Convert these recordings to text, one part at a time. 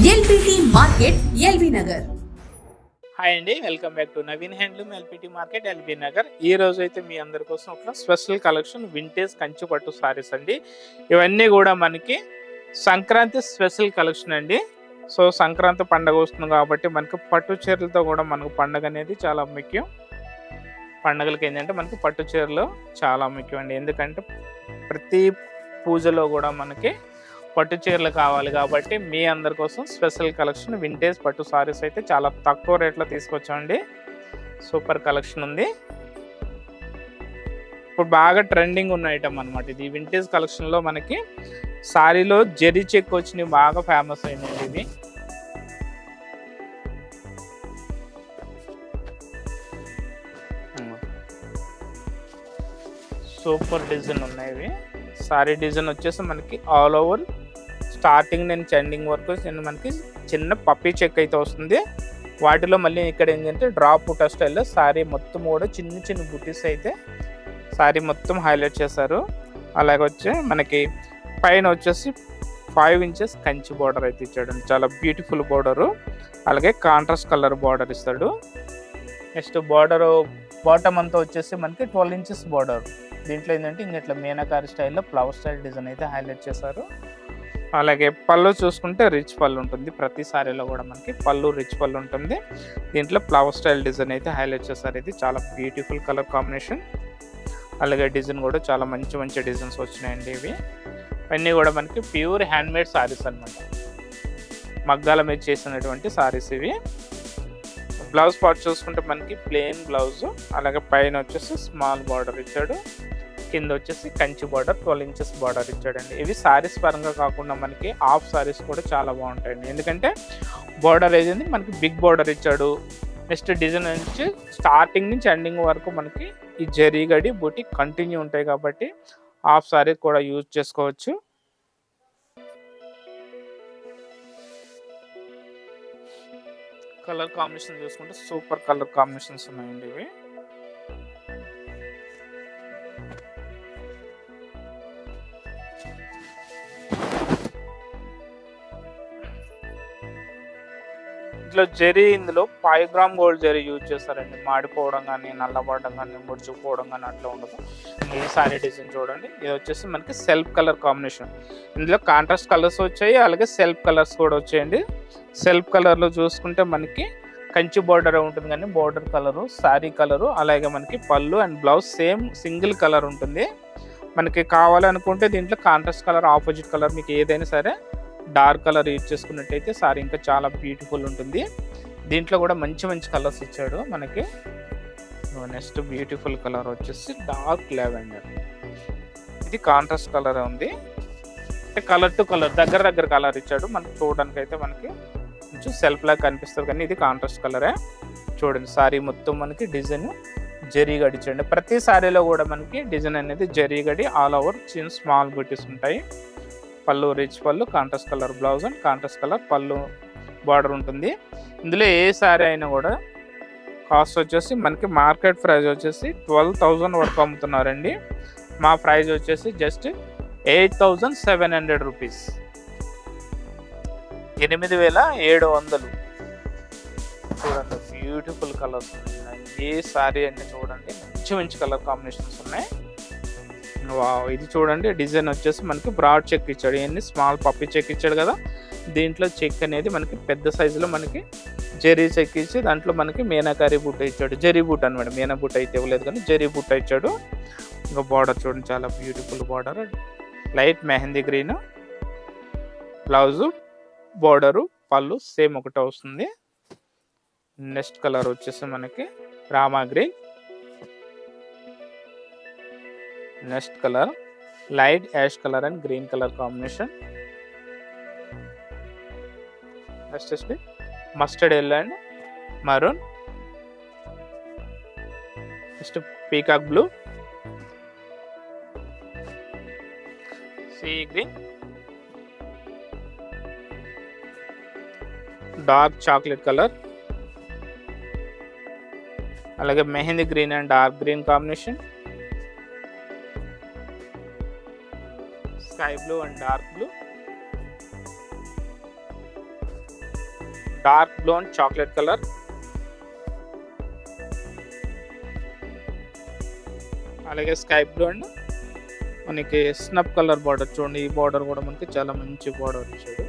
LPT market LB Nagar. Hi అండి, welcome back to Naveen handloom LPT market LB Nagar. ఈ రోజు అయితే మీ అందరి కోసం ఒక స్పెషల్ కలెక్షన్ వింటేజ్ కంచి పట్టు సారీస్ అండి. ఇవన్నీ కూడా మనకి సంక్రాంతి స్పెషల్ కలెక్షన్ అండి. సో సంక్రాంతి పండగ వస్తుంది కాబట్టి మనకి పట్టు చీరలతో కూడా మనకు పండగ అనేది చాలా ముఖ్యం. పండగలకి ఏంటంటే మనకి పట్టు చీరలు చాలా ముఖ్యం అండి. ఎందుకంటే ప్రతి పూజలో కూడా మనకి పట్టు చీరలు కావాలి కాబట్టి మీ అందరి కోసం స్పెషల్ కలెక్షన్ వింటేజ్ పట్టు సారీస్ అయితే చాలా తక్కువ రేట్లో తీసుకొచ్చామండి. సూపర్ కలెక్షన్ ఉంది. ఇప్పుడు బాగా ట్రెండింగ్ ఉన్న ఐటమ్ అనమాట ఇది. వింటేజ్ కలెక్షన్లో మనకి సారీలో జెరీ చెక్ వచ్చినవి బాగా ఫేమస్ అయినాయండి. ఇది సూపర్ డిజైన్ ఉన్నాయి. ఇవి సారీ డిజైన్ వచ్చేసి మనకి ఆల్ ఓవర్ స్టార్టింగ్ నుంచి ఎండింగ్ వరకు మనకి చిన్న పప్పీ చెక్ అయితే వస్తుంది. వాటిలో మళ్ళీ ఇక్కడ ఏంటంటే డ్రాప్ బుట్ట స్టైల్లో సారీ మొత్తం కూడా చిన్న చిన్న బుటీస్ అయితే సారీ మొత్తం హైలైట్ చేశారు. అలాగే వచ్చి మనకి పైన వచ్చేసి 5 ఇంచెస్ కంచి బార్డర్ అయితే ఇచ్చాడు. చాలా బ్యూటిఫుల్ బార్డరు. అలాగే కాంట్రాస్ట్ కలర్ బార్డర్ ఇస్తాడు. నెక్స్ట్ బార్డర్ బాటమ్ అంతా వచ్చేసి మనకి 12 ఇంచెస్ బార్డర్. దీంట్లో ఏంటంటే ఇట్లా మీనాకారి స్టైల్లో ఫ్లవర్ స్టైల్ డిజైన్ అయితే హైలైట్ చేశారు. అలాగే పళ్ళు చూసుకుంటే రిచ్ పళ్ళు ఉంటుంది. ప్రతి సారీలో కూడా మనకి పళ్ళు రిచ్ పళ్ళు ఉంటుంది. దీంట్లో ఫ్లవర్ స్టైల్ డిజైన్ అయితే హైలైట్ చేశారు. ఇది చాలా బ్యూటిఫుల్ కలర్ కాంబినేషన్. అలాగే డిజైన్ కూడా చాలా మంచి మంచి డిజైన్స్ వచ్చినాయండి. ఇవి అన్నీ కూడా మనకి ప్యూర్ హ్యాండ్మేడ్ సారీస్ అనమాట. మగ్గాల మీద చేసినటువంటి సారీస్ ఇవి. బ్లౌజ్ పార్ట్ చూసుకుంటే మనకి ప్లెయిన్ బ్లౌజ్, అలాగే పైన వచ్చేసి స్మాల్ బార్డర్ ఇచ్చాడు. కింద వచ్చేసి కంచి బార్డర్ 12 ఇంచెస్ బార్డర్ ఇచ్చాడండి. ఇవి సారీస్ పరంగా కాకుండా మనకి హాఫ్ సారీస్ కూడా చాలా బాగుంటాయండి. ఎందుకంటే బార్డర్ ఏదైంది మనకి బిగ్ బార్డర్ ఇచ్చాడు. నెక్స్ట్ డిజైన్ నుంచి స్టార్టింగ్ నుంచి ఎండింగ్ వరకు మనకి ఈ జరీ గడి బూటీ కంటిన్యూ ఉంటాయి కాబట్టి హాఫ్ సారీ కూడా యూజ్ చేసుకోవచ్చు. కలర్ కాంబినేషన్ చూసుకుంటే సూపర్ కలర్ కాంబినేషన్స్ ఉన్నాయండి. ఇవి ఇట్లా జరీ ఇందులో 5 గ్రామ్ గోల్డ్ జరీ యూజ్ చేస్తారండి. మాడిపోవడం కానీ నల్లబడడం కానీ ముడుచుకుపోవడం కానీ అట్లా ఉండదు. ఈ సారీ డిజైన్ చూడండి. ఇది వచ్చేసి మనకి సెల్ఫ్ కలర్ కాంబినేషన్. ఇందులో కాంట్రాస్ట్ కలర్స్ వచ్చాయి, అలాగే సెల్ఫ్ కలర్స్ కూడా వచ్చాయండి. సెల్ఫ్ కలర్లో చూసుకుంటే మనకి కంచి బార్డర్ ఉంటుంది కానీ బార్డర్ కలరు, శారీ కలరు, అలాగే మనకి పళ్ళు and blouse same single colour ఉంటుంది. మనకి కావాలనుకుంటే దీంట్లో కాంట్రాస్ట్ కలర్, ఆపోజిట్ కలర్ మీకు ఏదైనా సరే డార్క్ కలర్ యూజ్ చేసుకున్నట్టయితే సారీ ఇంకా చాలా బ్యూటిఫుల్ ఉంటుంది. దీంట్లో కూడా మంచి మంచి కలర్స్ ఇచ్చాడు మనకి. నెక్స్ట్ బ్యూటిఫుల్ కలర్ వచ్చేసి డార్క్ లావెండర్. ఇది కాంట్రాస్ట్ కలర్ ఉంది. కలర్ టు కలర్ దగ్గర కలర్ ఇచ్చాడు. మనకి చూడడానికి అయితే మనకి కొంచెం సెల్ఫ్ లాగా కనిపిస్తుంది కానీ ఇది కాంట్రాస్ట్ కలరే. చూడండి సారీ మొత్తం మనకి డిజైన్ జరీ గడి ఇచ్చాడు. ప్రతి సారీలో కూడా మనకి డిజైన్ అనేది జరీ గడి ఆల్ ఓవర్ చిన్న స్మాల్ బూటీస్ ఉంటాయి. పళ్ళు రిచ్ పళ్ళు, contrast colour blouse and contrast colour పళ్ళు బార్డర్ ఉంటుంది. ఇందులో ఏ సారీ అయినా కూడా కాస్ట్ వచ్చేసి మనకి మార్కెట్ ప్రైస్ వచ్చేసి 12,000 వరకు అమ్ముతున్నారండి. మా ప్రైస్ వచ్చేసి జస్ట్ 8,700 రూపీస్, 8,700. చూడండి బ్యూటిఫుల్ కలర్స్ ఉన్నాయి. ఏ సారీ అయినా చూడండి మంచి మంచి కలర్ కాంబినేషన్స్ ఉన్నాయి. ఇది చూడండి డిజైన్ వచ్చేసి మనకి బ్రాడ్ చెక్ ఇచ్చాడు. ఇవన్నీ స్మాల్ పప్పి చెక్ ఇచ్చాడు కదా. దీంట్లో చెక్ అనేది మనకి పెద్ద సైజులో మనకి జరీ చెక్ ఇచ్చి దాంట్లో మనకి మీనాకారి బుట్ట ఇచ్చాడు. జరీ బుట్ట అనమాట, మీనా బుట్ట అయితే ఇవ్వలేదు కానీ జరీ బుట్ట ఇచ్చాడు. ఇంకా బార్డర్ చూడండి చాలా beautiful border. Light mehndi green blouse, border, పళ్ళు సేమ్ ఒకటే వస్తుంది. నెక్స్ట్ కలర్ వచ్చేసి మనకి Rama green. Next colour light ash colour and green colour combination. Next వచ్చి mustard yellow and maroon. Next peacock blue, sea green, dark chocolate colour, అలాగే mehndi green and dark green combination, sky blue and dark blue, dark blue and chocolate colour, అలాగే sky blue and మనకి స్నప్ colour border. చూడండి ఈ border కూడా మనకి చాలా మంచి బార్డర్ వచ్చాడు.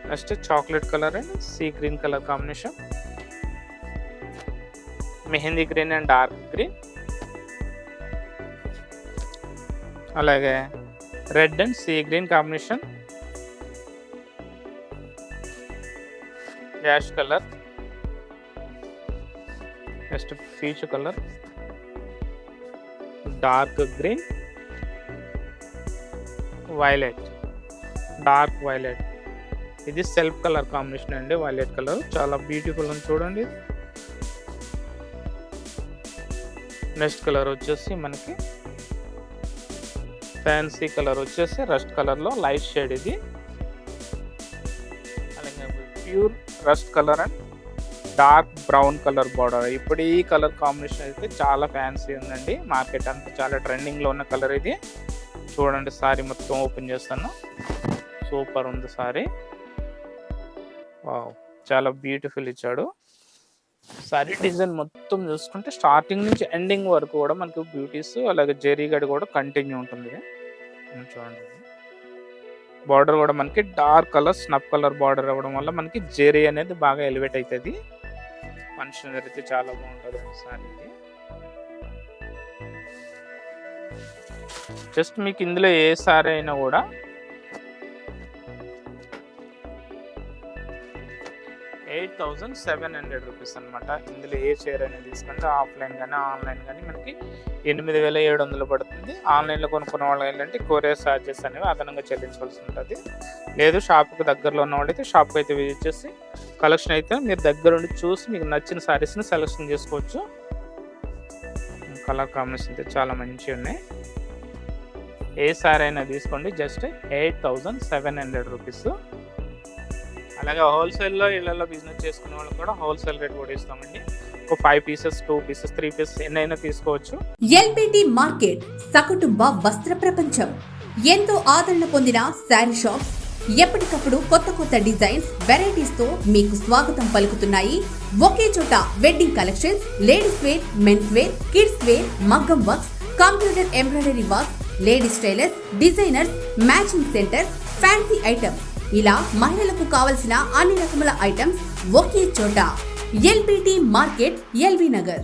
Next chocolate colour and sea green colour combination, mehndi green and dark green, అలాగే red and sea green combination, ash colour, next peach colour, dark green, violet, dark violet. ఇది self colour combination అండి, violet colour చాలా beautiful అని చూడండి. Next colour వచ్చేసి మనకి fancy colour వచ్చేసి rust కలర్లో లైట్ షేడ్ ఇది, అలాగే pure rust colour and dark brown colour border. ఇప్పుడు ఈ కలర్ కాంబినేషన్ అయితే చాలా ఫ్యాన్సీ ఉందండి, మార్కెట్ అంతా చాలా ట్రెండింగ్లో ఉన్న కలర్ ఇది. చూడండి సారీ మొత్తం ఓపెన్ చేస్తాను, సూపర్ ఉంది సారీ. వావ్, చాలా బ్యూటిఫుల్ ఇచ్చాడు. సారీ డిజైన్ మొత్తం చూసుకుంటే స్టార్టింగ్ నుంచి ఎండింగ్ వరకు కూడా మనకు బ్యూటీస్ అలాగే జెరీ గడి కూడా కంటిన్యూ ఉంటుంది. చూడండి బార్డర్ కూడా మనకి డార్క్ కలర్ స్నప్ కలర్ బార్డర్ అవ్వడం వల్ల మనకి జెరీ అనేది బాగా ఎలివేట్ అవుతుంది. ఫంక్షన్ జరిగితే చాలా బాగుంటుంది సారీ ఇది. జస్ట్ మీకు ఇందులో ఏ సారీ అయినా కూడా ₹8,700 అనమాట. ఇందులో ఏ చీర అనేది తీసుకుంటే ఆఫ్లైన్ కానీ ఆన్లైన్ కానీ మనకి 8,700 పడుతుంది. ఆన్లైన్లో కొనుక్కున్న వాళ్ళు ఏంటంటే కొరియర్ ఛార్జెస్ అనేవి అదనంగా చెల్లించవలసి ఉంటుంది. లేదు షాప్కి దగ్గరలో ఉన్న వాళ్ళైతే షాప్కి అయితే విజిట్ చేసి కలెక్షన్ అయితే మీరు దగ్గర ఉండి చూసి మీకు నచ్చిన శారీస్ని సెలెక్షన్ చేసుకోవచ్చు. కలర్ కాంబినేషన్ అయితే చాలా మంచిగా ఉన్నాయి. ఏ సారీ అయినా తీసుకోండి, జస్ట్ ₹8,700. అలాగే హోల్సేల్లో ఇళ్లలో బిజినెస్ చేసుకునే వాళ్ళకి కూడా హోల్సేల్ రేట్ కూడా ఇస్తామండి. ఒక 5 పీసెస్ 2 పీసెస్ 3 పీసెస్ ఎన్నైనా తీసుకోవచ్చు. ఎల్బిటి మార్కెట్ సకుటుంబ వస్త్ర ప్రపంచం. ఎంతో ఆదరణ పొందిన శారీ షాప్స్ ఎప్పటికప్పుడు కొత్త కొత్త డిజైన్స్ వెరైటీస్ తో మీకు స్వాగతం పలుకుతున్నాయి. ఒకే చోట wedding collections, ladies wear, men's wear, kids wear, మగ్గం works, computer embroidery work, ladies tailors, designers, matching centre, fancy items, ఇలా మహిళలకు కావలసిన అన్ని రకముల ఐటమ్స్ ఒకే చోట. LBT market, LB Nagar.